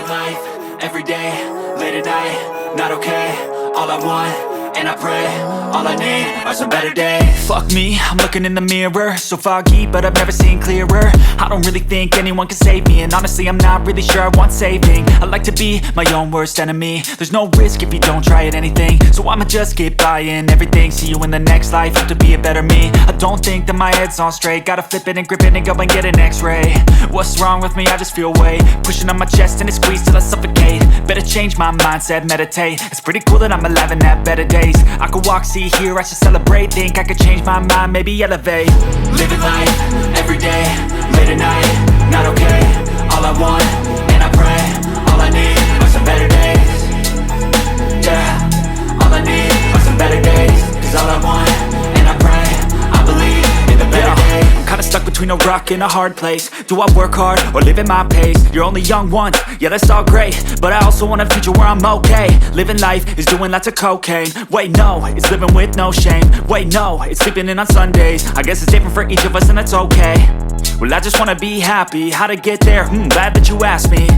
Living life, everyday, late at night, not okay. All I want, and I pray, all I need are some better days. Fuck me, I'm looking in the mirror, so foggy, but I've never seen clearer. I don't really think anyone can save me, and honestly I'm not really sure I want saving. I like to be my own worst enemy. There's no risk if you don't try at anything, so I'ma just keep buying everything. See you in the next life, have to be a better me. I don't think that my head's on straight, gotta flip it and grip it and go and get an x-ray. What's wrong with me? I just feel weight pushing on my chest and it squeezes till I suffocate. Better change my mindset, meditate. It's pretty cool that I'm alive and have better days. I could walk, see, hear, I should celebrate. Think I could change my mind, maybe elevate. Living life, everyday, late at night, not okay. All I want, and I pray, all I need are some better days. Yeah, all I need are some better days. Cause all I want, and I pray, I believe in the better days. I'm kinda stuck between a rock and a hard place. Do I work hard or live at my pace? You're only young once, yeah that's all great, but I also want a future where I'm okay. Living life is doing lots of cocaine. Wait no, it's living with no shame. Wait no, it's sleeping in on Sundays. I guess it's different for each of us and that's okay. Well I just wanna be happy, how to get there? Glad that you asked me.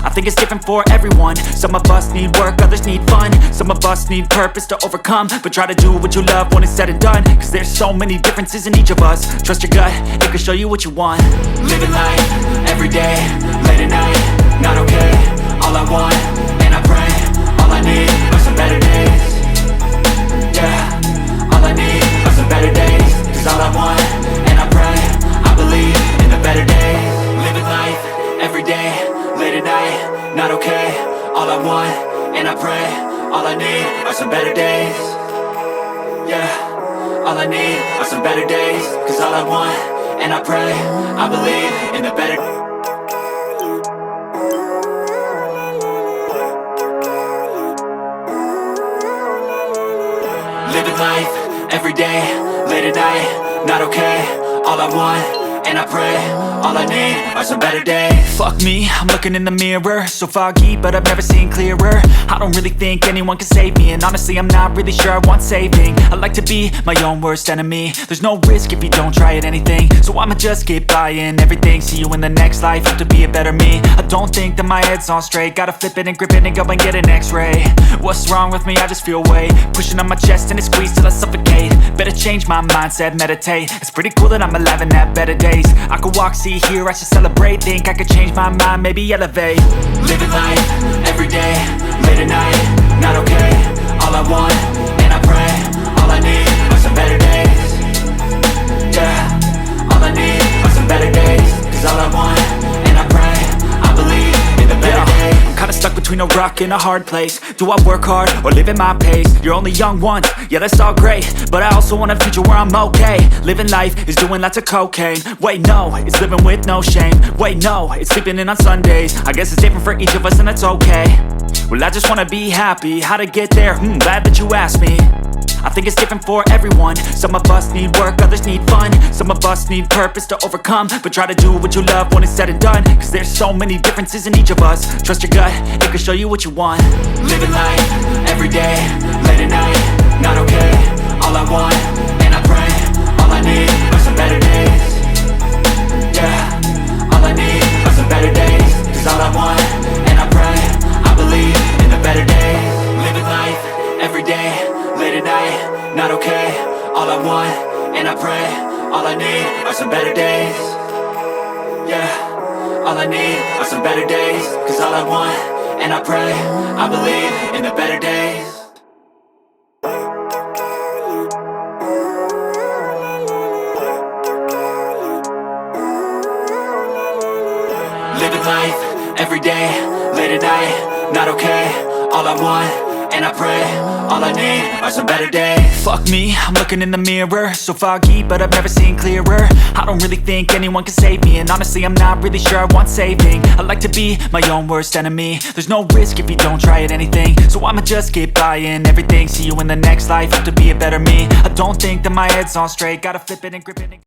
I think it's different for everyone. Some of us need work, others need fun. Some of us need purpose to overcome. But try to do what you love when it's said and done. Cause there's so many differences in each of us. Trust your gut, it can show you what you want. Living life, everyday, late at night, not okay. All I want, and I pray, all I need are some better days. Yeah, all I need are some better days. Cause all I want, and I pray, I believe in the better days. Living life, everyday, late at night, not okay. All I want, and I pray, all I need are some better days. Yeah, all I need are some better days. Cause all I want, and I pray, I believe in the better days. Living life, everyday, late at night, not okay. All I want, and I pray, all I need are some better days. Fuck me, I'm looking in the mirror, so foggy, but I've never seen clearer. I don't really think anyone can save me, and honestly I'm not really sure I want saving. I like to be my own worst enemy. There's no risk if you don't try at anything, so I'ma just keep buying everything. See you in the next life, have to be a better me. I don't think that my head's on straight, gotta flip it and grip it and go and get an x-ray. What's wrong with me? I just feel weight pushing on my chest and it squeezes till I suffocate. Better change my mindset, meditate. It's pretty cool that I'm alive and have better days. I could walk, see, hear, I should celebrate. Think I could change my mind, maybe elevate. Living life, everyday, late at night, not okay. All I want, and I pray, all I need are some better days. Yeah, all I need are some better days. Cause all I want, and I pray, I believe in the better days. I'm kinda stuck between a rock and a hard place. Do I work hard or live at my pace? You're only young once, yeah that's all great, but I also want a future where I'm okay. Living life is doing lots of cocaine. Wait no, it's living with no shame. Wait no, it's sleeping in on Sundays. I guess it's different for each of us and that's okay. Well I just wanna be happy, how to get there? Glad that you asked me. I think it's different for everyone. Some of us need work, others need fun. Some of us need purpose to overcome. But try to do what you love when it's said and done. Cause there's so many differences in each of us. Trust your gut, it can show you what you want. Living life, everyday, late at night, not okay. All I want, and I pray, all I need are some better days. Yeah, all I need are some better days. Cause all I want, and I pray, I believe in the better days. Living life, everyday, late at night, not okay. All I want, and I pray, all I need are some better days. Yeah, all I need are some better days. Cause all I want, and I pray, I believe in the better days. Living life, everyday, late at night, not okay. All I want, and I pray, all I need are some better days. Fuck me, I'm looking in the mirror, so foggy, but I've never seen clearer. I don't really think anyone can save me, and honestly I'm not really sure I want saving. I like to be my own worst enemy. There's no risk if you don't try at anything, so I'ma just keep buying everything. See you in the next life, have to be a better me. I don't think that my head's on straight, gotta flip it and grip it and